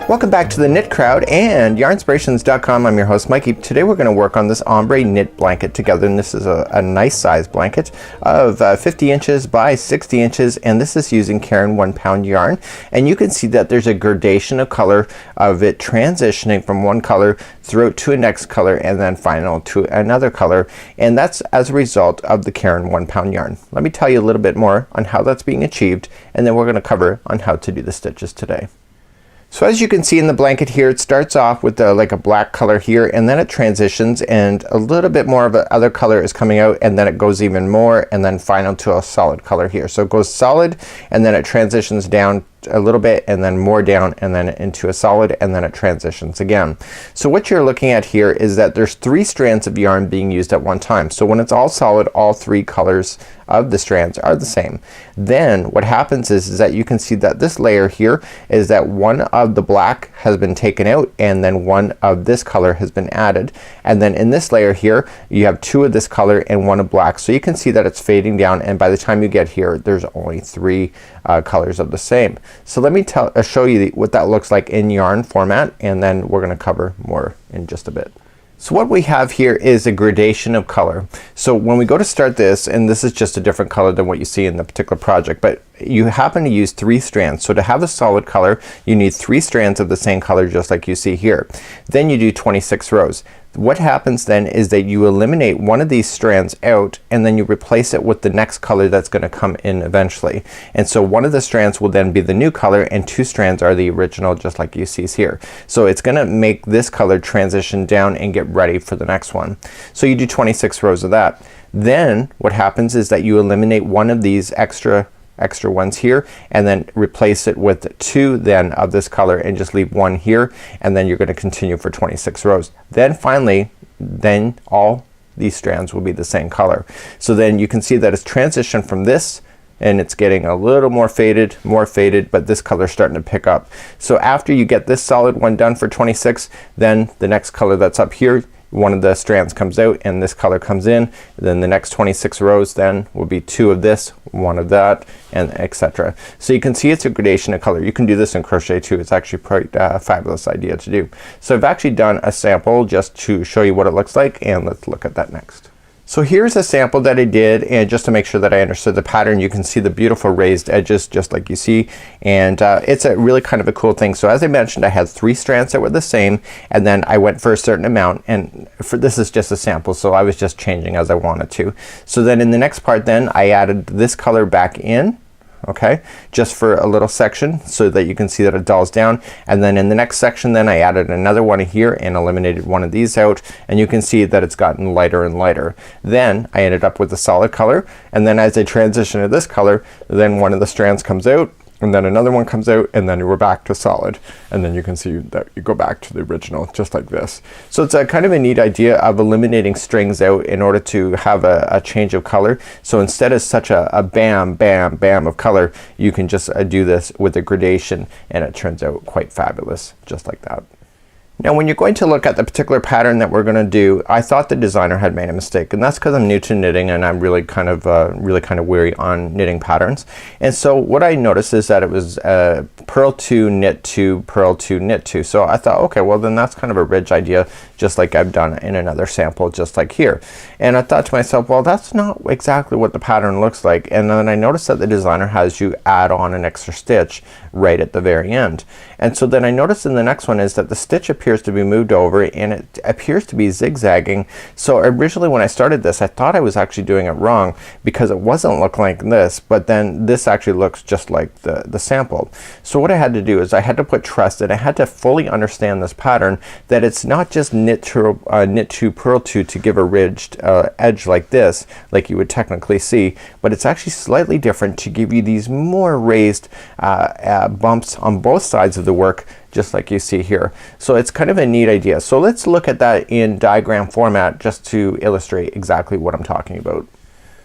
Welcome back to the Knit Crowd and yarnspirations.com. I'm your host Mikey. Today we're going to work on this ombre knit blanket together, and this is a nice size blanket of 50 inches by 60 inches, and this is using Caron 1 Pound Yarn. And you can see that there's a gradation of color of it transitioning from one color through to a next color and then final to another color, and that's as a result of the Caron 1 Pound Yarn. Let me tell you a little bit more on how that's being achieved, and then we're going to cover on how to do the stitches today. So as you can see in the blanket here, it starts off with like a black color here, and then it transitions and a little bit more of a other color is coming out, and then it goes even more, and then final to a solid color here. So it goes solid, and then it transitions down a little bit, and then more down, and then into a solid, and then it transitions again. So what you're looking at here is that there's 3 strands of yarn being used at one time. So when it's all solid, all 3 colors of the strands are the same. Then what happens is that you can see that this layer here is that one of the black has been taken out, and then one of this color has been added, and then in this layer here you have 2 of this color and 1 of black. So you can see that it's fading down, and by the time you get here there's only 3 colors of the same. So let me show you what that looks like in yarn format, and then we're gonna cover more in just a bit. So what we have here is a gradation of color. So when we go to start this, and this is just a different color than what you see in the particular project, but you happen to use 3 strands. So to have a solid color you need 3 strands of the same color, just like you see here. Then you do 26 rows. What happens then is that you eliminate one of these strands out, and then you replace it with the next color that's gonna come in eventually. And so one of the strands will then be the new color, and 2 strands are the original, just like you see here. So it's gonna make this color transition down and get ready for the next one. So you do 26 rows of that. Then what happens is that you eliminate one of these extra ones here, and then replace it with 2 then of this color, and just leave 1 here, and then you're going to continue for 26 rows. Then finally all these strands will be the same color. So then you can see that it's transitioned from this, and it's getting a little more faded, but this color is starting to pick up. So after you get this solid one done for 26, then the next color that's up here, one of the strands comes out and this color comes in. Then the next 26 rows then will be 2 of this, 1 of that, and etc. So you can see it's a gradation of color. You can do this in crochet too. It's actually quite a fabulous idea to do. So I've actually done a sample just to show you what it looks like, and let's look at that next. So here's a sample that I did, and just to make sure that I understood the pattern, you can see the beautiful raised edges just like you see, and it's a really kind of a cool thing. So as I mentioned, I had 3 strands that were the same, and then I went for a certain amount, and for this is just a sample, so I was just changing as I wanted to. So then in the next part then I added this color back in, okay, just for a little section so that you can see that it dulls down, and then in the next section then I added another one here and eliminated one of these out, and you can see that it's gotten lighter and lighter. Then I ended up with a solid color, and then as I transition to this color, then one of the strands comes out, and then another one comes out, and then we're back to solid, and then you can see that you go back to the original just like this. So it's a kind of a neat idea of eliminating strings out in order to have a change of color. So instead of such a bam bam bam of color, you can just do this with a gradation, and it turns out quite fabulous just like that. Now when you're going to look at the particular pattern that we're gonna do, I thought the designer had made a mistake, and that's because I'm new to knitting and I'm really kind of weary on knitting patterns. And so what I noticed is that it was purl 2, knit 2, purl 2, knit 2. So I thought, okay, well then that's kind of a ridge idea, just like I've done in another sample just like here. And I thought to myself, well that's not exactly what the pattern looks like. And then I noticed that the designer has you add on an extra stitch right at the very end. And so then I noticed in the next one is that the stitch appears to be moved over, and it appears to be zigzagging. So originally when I started this I thought I was actually doing it wrong, because it wasn't looking like this, but then this actually looks just like the sample. So what I had to do is I had to put trust, and I had to fully understand this pattern, that it's not just knit 2 purl 2 to give a ridged edge like this, like you would technically see, but it's actually slightly different to give you these more raised bumps on both sides of the work, just like you see here. So it's kind of a neat idea. So let's look at that in diagram format just to illustrate exactly what I'm talking about.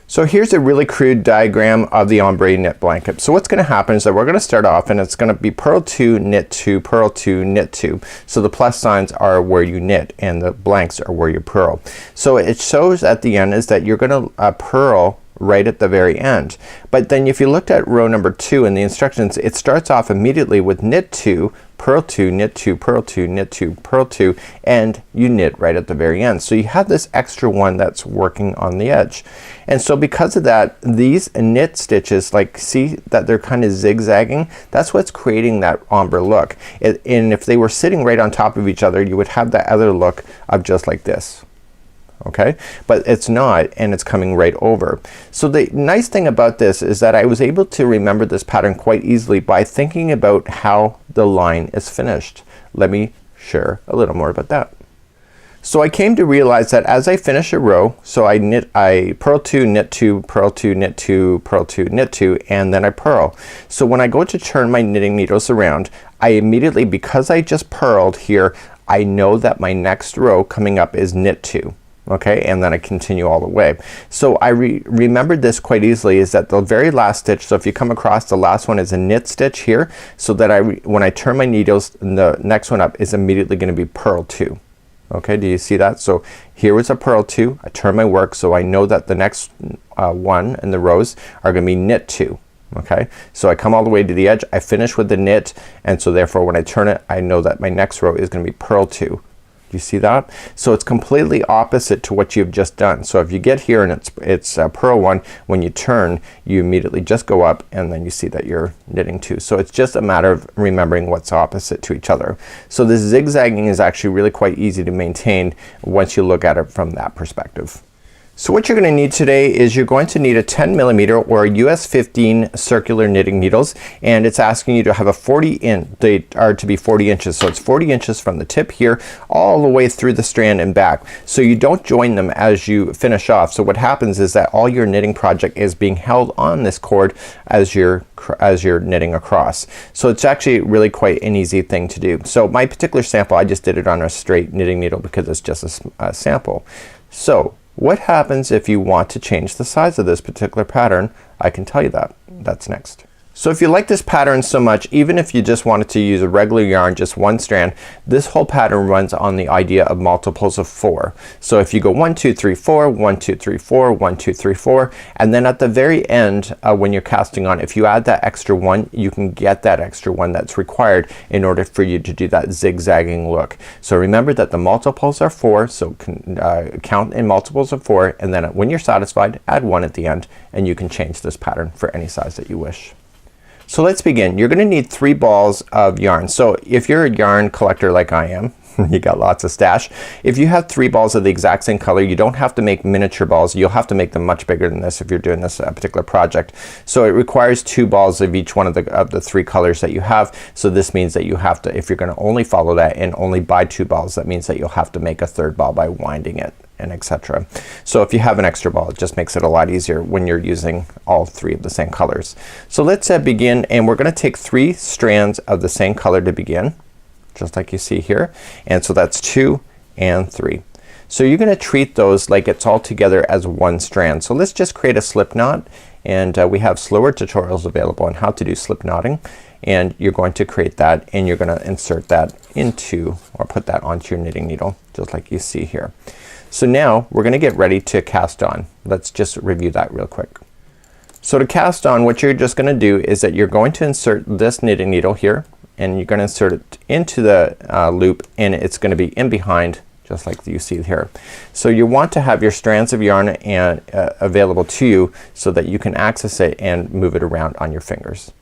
So here's a really crude diagram of the ombre knit blanket. So what's gonna happen is that we're gonna start off, and it's gonna be purl 2, knit 2, purl 2, knit 2. So the plus signs are where you knit, and the blanks are where you purl. So it shows at the end is that you're gonna purl right at the very end. But then if you looked at row number 2 in the instructions, it starts off immediately with knit 2, purl 2, knit 2, purl 2, knit 2, purl 2, and you knit right at the very end. So you have this extra one that's working on the edge. And so because of that, these knit stitches, like, see that they're kind of zigzagging? That's what's creating that ombre look. And if they were sitting right on top of each other, you would have that other look of just like this. Okay, but it's not, and it's coming right over. So the nice thing about this is that I was able to remember this pattern quite easily by thinking about how the line is finished. Let me share a little more about that. So I came to realize that as I finish a row, so I purl 2, knit 2, purl 2, knit 2, purl 2, knit 2, and then I purl. So when I go to turn my knitting needles around, I immediately, because I just purled here, I know that my next row coming up is knit 2. Okay, and then I continue all the way. So I remembered this quite easily, is that the very last stitch, so if you come across, the last one is a knit stitch here, so that when I turn my needles, the next one up is immediately going to be purl 2. Okay, do you see that? So here was a purl 2, I turn my work, so I know that the next one in the rows are going to be knit 2. Okay, so I come all the way to the edge, I finish with the knit, and so therefore when I turn it, I know that my next row is going to be purl 2. Do you see that? So it's completely opposite to what you've just done. So if you get here and it's purl 1, when you turn, you immediately just go up, and then you see that you're knitting 2. So it's just a matter of remembering what's opposite to each other. So this zigzagging is actually really quite easy to maintain once you look at it from that perspective. So what you're going to need today is you're going to need a 10mm or a US 15 circular knitting needles, and it's asking you to have a 40 inch, they are to be 40 inches. So it's 40 inches from the tip here all the way through the strand and back. So you don't join them as you finish off. So what happens is that all your knitting project is being held on this cord as you're knitting across. So it's actually really quite an easy thing to do. So my particular sample, I just did it on a straight knitting needle because it's just a sample. So what happens if you want to change the size of this particular pattern? I can tell you that. That's next. So if you like this pattern so much, even if you just wanted to use a regular yarn, just one strand, this whole pattern runs on the idea of multiples of 4. So if you go 1 2 3 4, 1 2 3 4, 1 2 3 4, and then at the very end when you're casting on, if you add that extra 1, you can get that extra 1 that's required in order for you to do that zigzagging look. So remember that the multiples are 4, so count in multiples of 4, and then when you're satisfied, add 1 at the end, and you can change this pattern for any size that you wish. So let's begin. You're gonna need 3 balls of yarn. So if you're a yarn collector like I am, you got lots of stash. If you have 3 balls of the exact same color, you don't have to make miniature balls. You'll have to make them much bigger than this if you're doing this particular project. So it requires 2 balls of each one of the 3 colors that you have. So this means that you have to, if you're gonna only follow that and only buy 2 balls, that means that you'll have to make a 3rd ball by winding it, and etc. So if you have an extra ball, it just makes it a lot easier when you're using all 3 of the same colors. So let's begin, and we're gonna take 3 strands of the same color to begin, just like you see here, and so that's 2 and 3. So you're gonna treat those like it's all together as one strand. So let's just create a slip knot, and we have slower tutorials available on how to do slip knotting, and you're going to create that, and you're gonna insert that into, or put that onto your knitting needle, just like you see here. So now we're gonna get ready to cast on. Let's just review that real quick. So to cast on, what you're just gonna do is that you're going to insert this knitting needle here, and you're gonna insert it into the loop, and it's gonna be in behind, just like you see here. So you want to have your strands of yarn available to you so that you can access it and move it around on your fingers.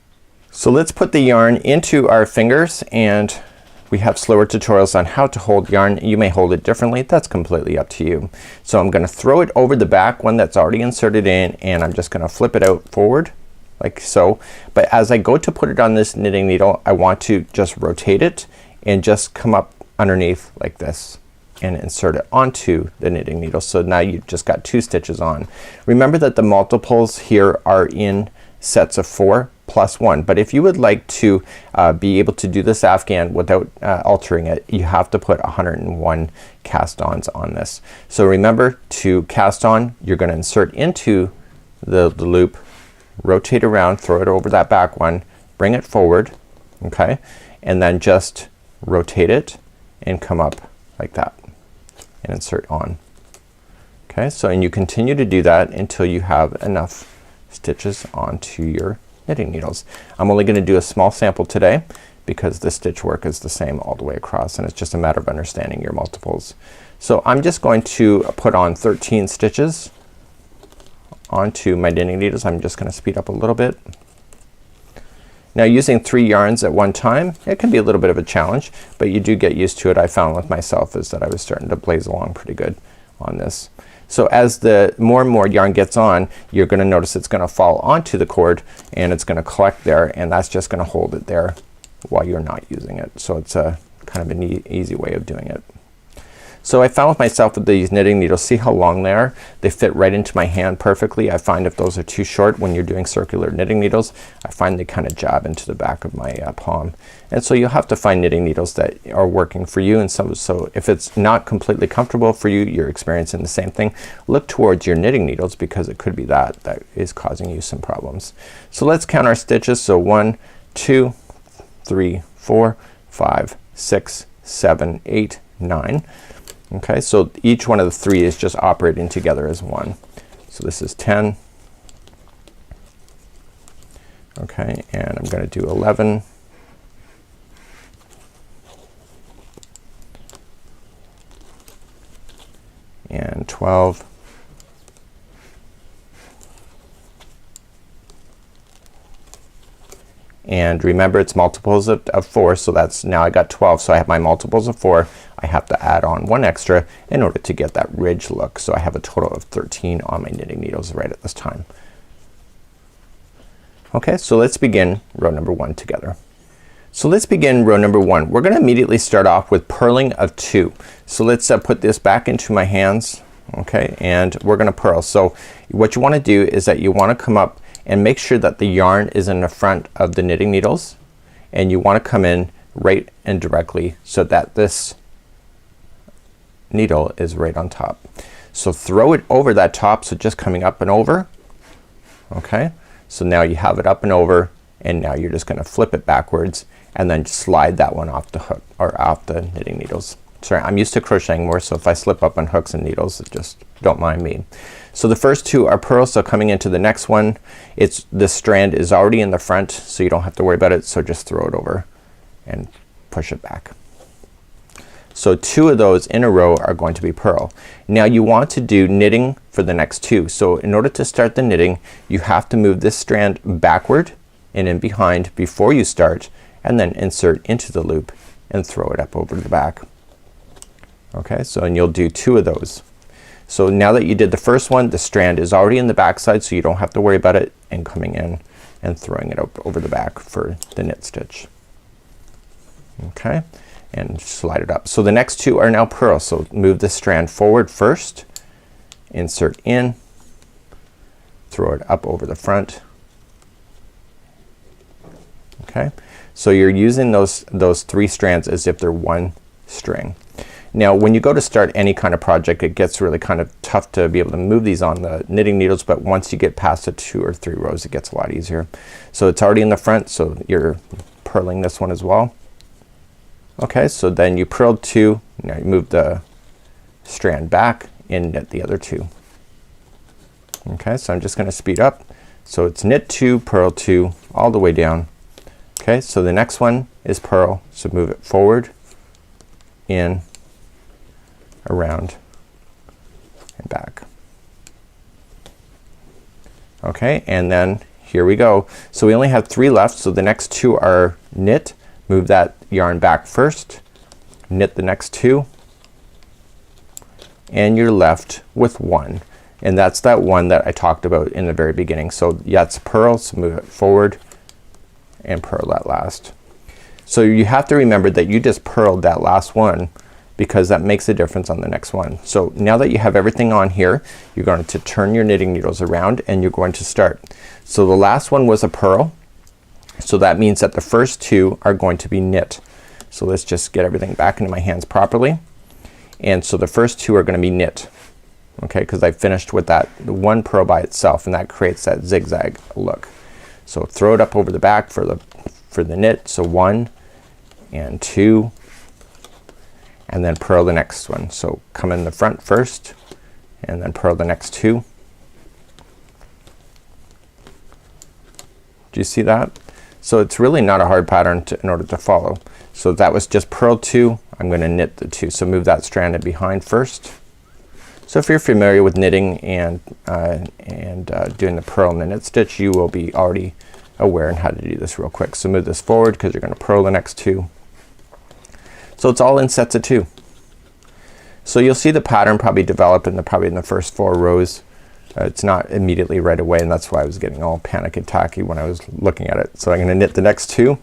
So let's put the yarn into our fingers, and we have slower tutorials on how to hold yarn. You may hold it differently. That's completely up to you. So I'm gonna throw it over the back one that's already inserted in, and I'm just gonna flip it out forward like so. But as I go to put it on this knitting needle, I want to just rotate it and just come up underneath like this and insert it onto the knitting needle. So now you've just got 2 stitches on. Remember that the multiples here are in sets of 4 plus 1, but if you would like to be able to do this Afghan without altering it, you have to put 101 cast-ons on this. So remember, to cast on, you're gonna insert into the loop, rotate around, throw it over that back one, bring it forward, okay, and then just rotate it and come up like that and insert on. Okay, so and you continue to do that until you have enough stitches onto your knitting needles. I'm only gonna do a small sample today because the stitch work is the same all the way across, and it's just a matter of understanding your multiples. So I'm just going to put on 13 stitches onto my knitting needles. I'm just gonna speed up a little bit. Now using 3 yarns at one time, it can be a little bit of a challenge, but you do get used to it. I found with myself is that I was starting to blaze along pretty good on this. So as the more and more yarn gets on, you're gonna notice it's gonna fall onto the cord and it's gonna collect there, and that's just gonna hold it there while you're not using it. So it's a kind of an easy way of doing it. So I found with myself with these knitting needles, see how long they are? They fit right into my hand perfectly. I find if those are too short when you're doing circular knitting needles, I find they kind of jab into the back of my palm. And so you'll have to find knitting needles that are working for you, and so if it's not completely comfortable for you, you're experiencing the same thing, look towards your knitting needles because it could be that is causing you some problems. So let's count our stitches. So 1, 2, 3, 4, 5, 6, 7, 8, 9. Okay, so each one of the 3 is just operating together as one. So this is 10. Okay, and I'm gonna do 11. And 12. And remember it's multiples of 4, so that's now I got 12, so I have my multiples of 4. I have to add on 1 extra in order to get that ridge look. So I have a total of 13 on my knitting needles right at this time. Okay, so let's begin row number 1 together. So let's begin row number 1. We're gonna immediately start off with purling of 2. So let's put this back into my hands. Okay, and we're gonna purl. So what you wanna do is that you wanna come up and make sure that the yarn is in the front of the knitting needles, and you wanna come in right and directly so that this needle is right on top. So throw it over that top, so just coming up and over. Okay, so now you have it up and over, and now you're just gonna flip it backwards and then slide that one off the hook or off the knitting needles. Sorry, I'm used to crocheting more, so if I slip up on hooks and needles, just don't mind me. So the first 2 are purls, so coming into the next one, this strand is already in the front, so you don't have to worry about it, so just throw it over and push it back. So 2 of those in a row are going to be purl. Now you want to do knitting for the next 2. So in order to start the knitting, you have to move this strand backward and in behind before you start, and then insert into the loop and throw it up over the back. Okay, so and you'll do 2 of those. So now that you did the first one, the strand is already in the back side, so you don't have to worry about it, and coming in and throwing it up over the back for the knit stitch. Okay, and slide it up. So the next 2 are now purl. So move the strand forward first, insert in, throw it up over the front. Okay, so you're using those 3 strands as if they're one string. Now when you go to start any kind of project, it gets really kind of tough to be able to move these on the knitting needles, but once you get past the 2 or 3 rows, it gets a lot easier. So it's already in the front, so you're purling this one as well. Okay, so then you purled 2, now you move the strand back and knit the other 2. Okay, so I'm just gonna speed up. So it's knit 2, purl 2, all the way down. Okay, so the next one is purl, so move it forward, in, around, and back. Okay, and then here we go. So we only have 3 left, so the next 2 are knit, move that yarn back first, knit the next 2, and you're left with 1, and that's that one that I talked about in the very beginning. So yeah, it's purl, so move it forward and purl that last. So you have to remember that you just purled that last one because that makes a difference on the next one. So now that you have everything on here, you're going to turn your knitting needles around and you're going to start. So the last one was a purl, so that means that the first 2 are going to be knit. So let's just get everything back into my hands properly, and so the first 2 are gonna be knit. Okay, because I finished with that 1 purl by itself, and that creates that zigzag look. So throw it up over the back for the knit. So 1 and 2, and then purl the next one. So come in the front first and then purl the next 2. Do you see that? So it's really not a hard pattern in order to follow. So that was just purl 2. I'm going to knit the 2. So move that strand in behind first. So if you're familiar with knitting and doing the purl and the knit stitch, you will be already aware on how to do this real quick. So move this forward because you're going to purl the next 2. So it's all in sets of 2. So you'll see the pattern probably develop in the first 4 rows. It's not immediately right away, and that's why I was getting all panic attacky when I was looking at it. So I'm going to knit the next 2.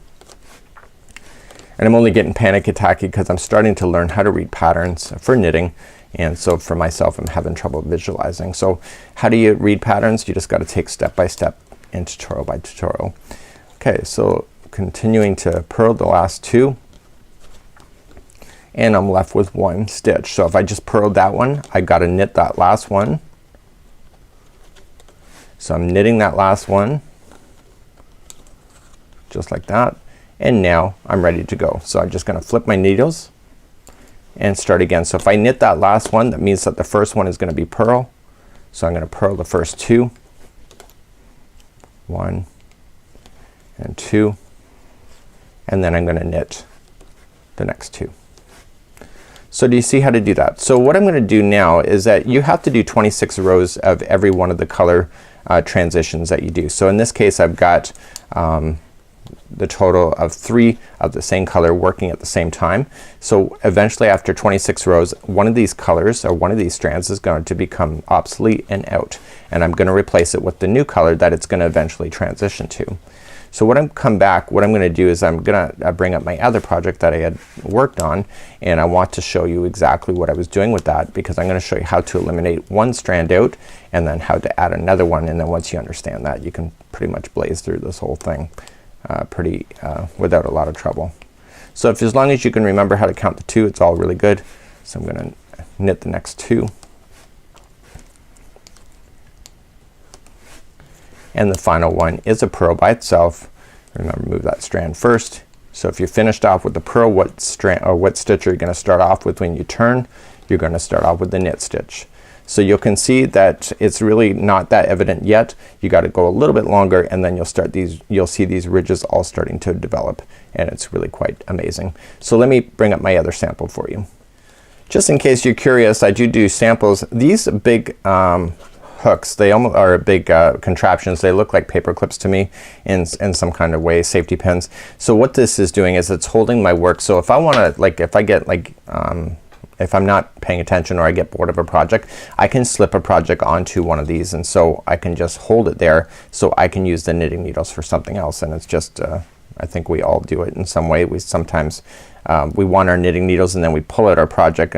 And I'm only getting panic attacky because I'm starting to learn how to read patterns for knitting. And so for myself, I'm having trouble visualizing. So how do you read patterns? You just got to take step by step and tutorial by tutorial. Okay, so continuing to purl the last 2. And I'm left with 1 stitch. So if I just purled that one, I got to knit that last one. So I'm knitting that last one just like that, and now I'm ready to go. So I'm just gonna flip my needles and start again. So if I knit that last one, that means that the first one is gonna be purl. So I'm gonna purl the first 2, 1 and 2, and then I'm gonna knit the next 2. So do you see how to do that? So what I'm gonna do now is that you have to do 26 rows of every one of the color transitions that you do. So in this case I've got the total of 3 of the same color working at the same time. So eventually after 26 rows, one of these colors or one of these strands is going to become obsolete and out, and I'm gonna replace it with the new color that it's gonna eventually transition to. So when I come back, what I'm gonna do is I'm gonna bring up my other project that I had worked on, and I want to show you exactly what I was doing with that, because I'm gonna show you how to eliminate one strand out and then how to add another one, and then once you understand that, you can pretty much blaze through this whole thing without a lot of trouble. So if as long as you can remember how to count the 2, it's all really good. So I'm gonna knit the next 2. And the final one is a purl by itself. Remember, move that strand first. So if you finished off with the purl, what strand or what stitch are you gonna start off with when you turn? You're gonna start off with the knit stitch. So you can see that it's really not that evident yet. You got to go a little bit longer, and then you'll see these ridges all starting to develop, and it's really quite amazing. So let me bring up my other sample for you. Just in case you're curious, I do samples. These big hooks, they almost are big contraptions. They look like paper clips to me in some kind of way, safety pins. So what this is doing is it's holding my work. So if I want to, like, if I get like if I'm not paying attention or I get bored of a project, I can slip a project onto one of these, and so I can just hold it there so I can use the knitting needles for something else. And it's just I think we all do it in some way. We sometimes we want our knitting needles and then we pull out our project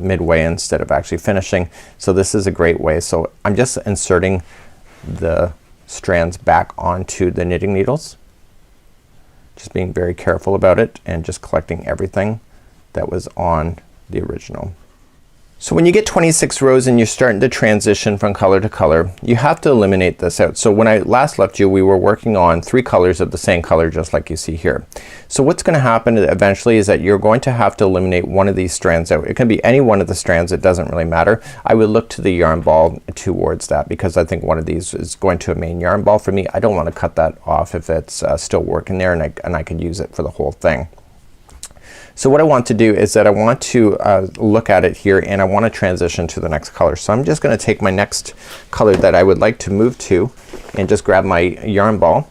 midway instead of actually finishing. So this is a great way. So I'm just inserting the strands back onto the knitting needles, just being very careful about it and just collecting everything that was on the original. So when you get 26 rows and you're starting to transition from color to color, you have to eliminate this out. So when I last left you, we were working on 3 colors of the same color, just like you see here. So what's gonna happen eventually is that you're going to have to eliminate one of these strands out. It can be any one of the strands, it doesn't really matter. I would look to the yarn ball towards that, because I think one of these is going to a main yarn ball for me. I don't want to cut that off if it's still working there, and I could use it for the whole thing. So what I want to do is that I want to look at it here, and I want to transition to the next color. So I'm just gonna take my next color that I would like to move to and just grab my yarn ball,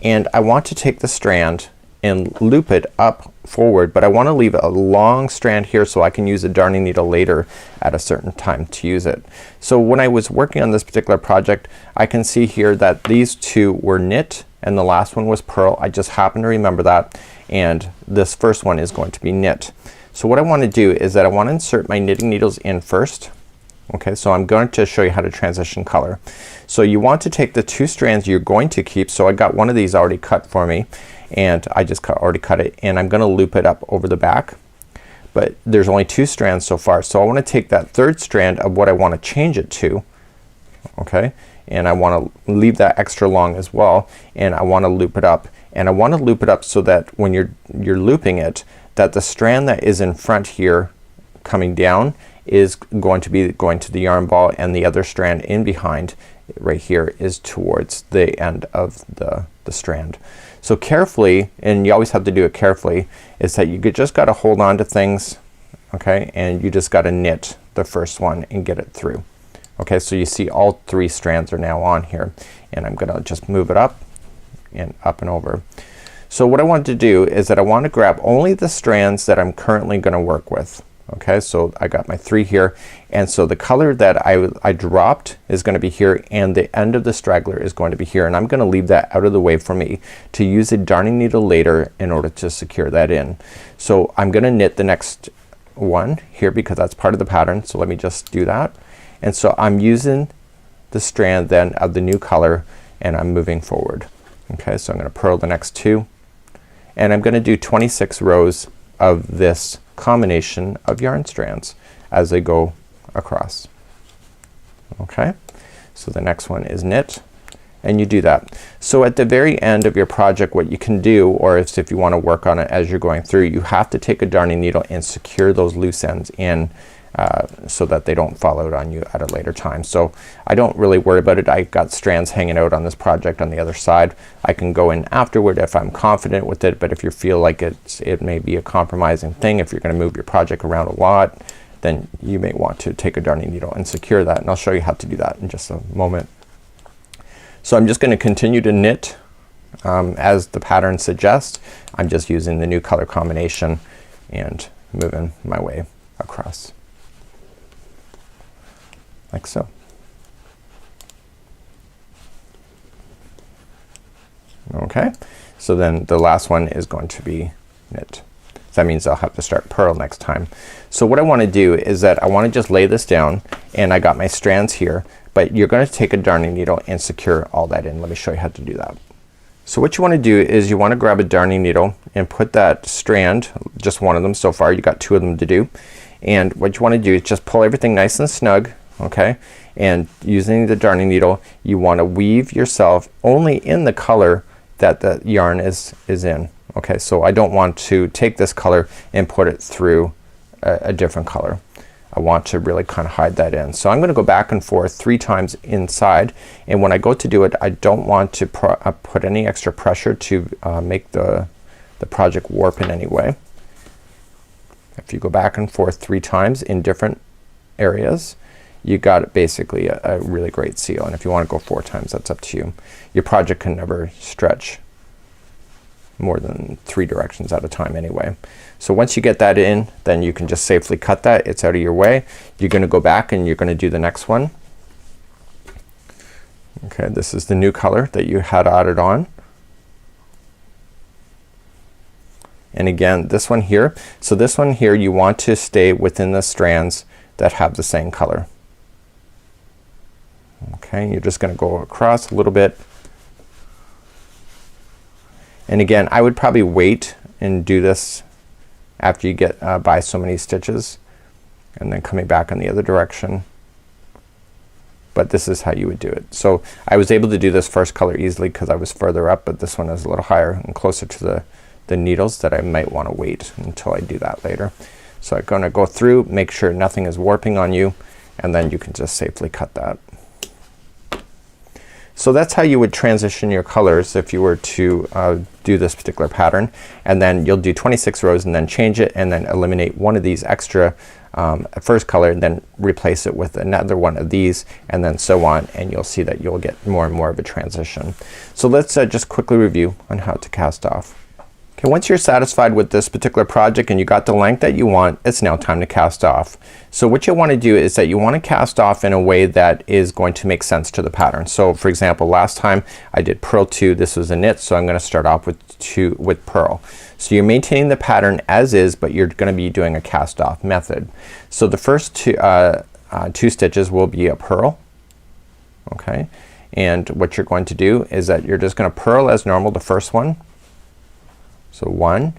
and I want to take the strand and loop it up forward, but I want to leave a long strand here so I can use a darning needle later at a certain time to use it. So when I was working on this particular project, I can see here that these 2 were knit and the last one was purl. I just happen to remember that, and this first one is going to be knit. So what I want to do is that I want to insert my knitting needles in first. Okay, so I'm going to show you how to transition color. So you want to take the 2 strands you're going to keep. So I got one of these already cut for me, and I just already cut it, and I'm gonna loop it up over the back. But there's only 2 strands so far, so I want to take that 3rd strand of what I want to change it to, okay, and I want to leave that extra long as well, and I want to loop it up, and I want to loop it up so that when you're looping it, that the strand that is in front here coming down is going to be going to the yarn ball, and the other strand in behind right here is towards the end of the strand. So carefully, and you always have to do it carefully, is that you just gotta hold on to things, okay, and you just gotta knit the first one and get it through. Okay, so you see all 3 strands are now on here, and I'm gonna just move it up and over. So what I want to do is that I want to grab only the strands that I'm currently gonna work with. Okay, so I got my 3 here, and so the color that I dropped is gonna be here, and the end of the straggler is going to be here, and I'm gonna leave that out of the way for me to use a darning needle later in order to secure that in. So I'm gonna knit the next one here because that's part of the pattern. So let me just do that. And so I'm using the strand then of the new color, and I'm moving forward. Okay, so I'm gonna purl the next 2, and I'm gonna do 26 rows of this combination of yarn strands as they go across. Okay, so the next one is knit, and you do that. So at the very end of your project, what you can do, or if you want to work on it as you're going through, you have to take a darning needle and secure those loose ends in so that they don't fall out on you at a later time. So I don't really worry about it. I got strands hanging out on this project on the other side. I can go in afterward if I'm confident with it, but if you feel like it may be a compromising thing, if you're gonna move your project around a lot, then you may want to take a darning needle and secure that, and I'll show you how to do that in just a moment. So I'm just gonna continue to knit as the pattern suggests. I'm just using the new color combination and moving my way across like so. Okay, so then the last one is going to be knit. So that means I'll have to start purl next time. So what I want to do is that I want to just lay this down, and I got my strands here, but you're going to take a darning needle and secure all that in. Let me show you how to do that. So what you want to do is you want to grab a darning needle and put that strand, just one of them so far, you got 2 of them to do, and what you want to do is just pull everything nice and snug. Okay, and using the darning needle, you want to weave yourself only in the color that the yarn is in. Okay, so I don't want to take this color and put it through a different color. I want to really kind of hide that in. So I'm gonna go back and forth 3 times inside, and when I go to do it, I don't want to put any extra pressure to make the project warp in any way. If you go back and forth 3 times in different areas, you got basically a really great seal, and if you want to go 4 times, that's up to you. Your project can never stretch more than 3 directions at a time anyway. So once you get that in, then you can just safely cut that. It's out of your way. You're gonna go back and you're gonna do the next one. Okay, this is the new color that you had added on. And again, this one here, so this one here you want to stay within the strands that have the same color. Okay, you're just gonna go across a little bit, and again I would probably wait and do this after you get by so many stitches, and then coming back in the other direction, but this is how you would do it. So I was able to do this first color easily because I was further up, but this one is a little higher and closer to the needles that I might want to wait until I do that later. So I'm gonna go through, make sure nothing is warping on you, and then you can just safely cut that. So that's how you would transition your colors if you were to do this particular pattern, and then you'll do 26 rows and then change it and then eliminate one of these extra first color and then replace it with another one of these, and then so on, and you'll see that you'll get more and more of a transition. So let's just quickly review on how to cast off. Okay, once you're satisfied with this particular project and you got the length that you want, it's now time to cast off. So what you want to do is that you want to cast off in a way that is going to make sense to the pattern. So for example, last time I did purl 2, this was a knit, so I'm gonna start off with purl. So you're maintaining the pattern as is, but you're gonna be doing a cast off method. So the first 2 stitches will be a purl. Okay, and what you're going to do is that you're just gonna purl as normal the first one. So 1,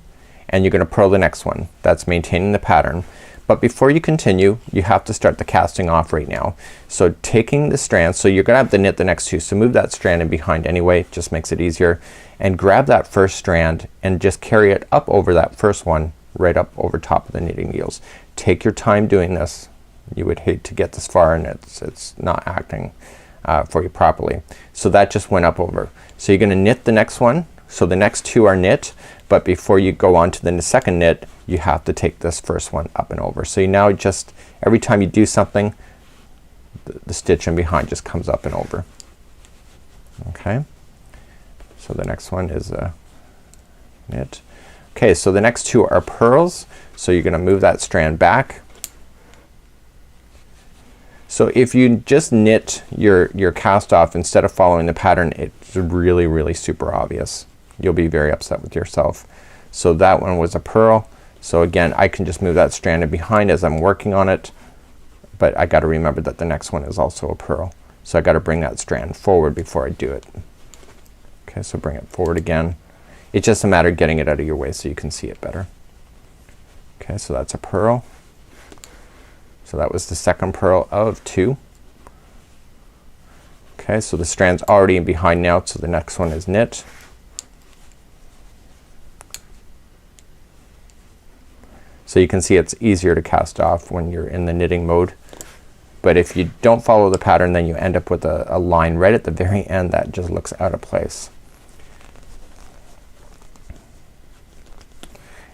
and you're gonna purl the next one. That's maintaining the pattern. But before you continue, you have to start the casting off right now. So taking the strand, so you're gonna have to knit the next 2, so move that strand in behind anyway, just makes it easier, and grab that first strand and just carry it up over that first one right up over top of the knitting needles. Take your time doing this. You would hate to get this far and it's not acting for you properly. So that just went up over. So you're gonna knit the next one. So the next two are knit, but before you go on to the second knit, you have to take this first one up and over. So you now just, every time you do something, the stitch in behind just comes up and over. Okay, so the next one is a knit. Okay, so the next two are purls. So you're gonna move that strand back. So if you just knit your cast off instead of following the pattern, it's really super obvious. You'll be very upset with yourself. So that one was a purl. So again, I can just move that strand in behind as I'm working on it, but I gotta remember that the next one is also a purl. So I gotta bring that strand forward before I do it. Okay, so bring it forward again. It's just a matter of getting it out of your way so you can see it better. Okay, so that's a purl. So that was the second purl of 2. Okay, so the strand's already in behind now, so the next one is knit. So you can see it's easier to cast off when you're in the knitting mode. But if you don't follow the pattern, then you end up with a line right at the very end that just looks out of place.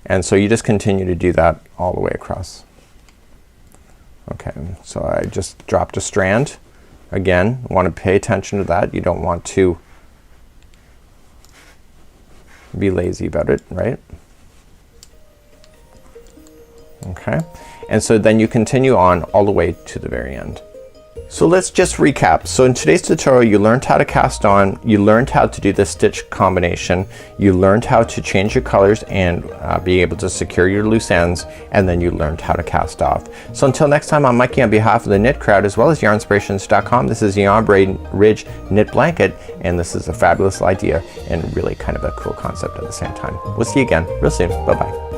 And so you just continue to do that all the way across. Okay, so I just dropped a strand. Again, want to pay attention to that. You don't want to be lazy about it, right? Okay, and so then you continue on all the way to the very end. So let's just recap. So in today's tutorial you learned how to cast on, you learned how to do the stitch combination, you learned how to change your colors and be able to secure your loose ends, and then you learned how to cast off. So until next time, I'm Mikey on behalf of the Knit Crowd as well as yarnspirations.com. This is the Ombre Ridge Knit Blanket, and this is a fabulous idea and really kind of a cool concept at the same time. We'll see you again real soon. Bye bye.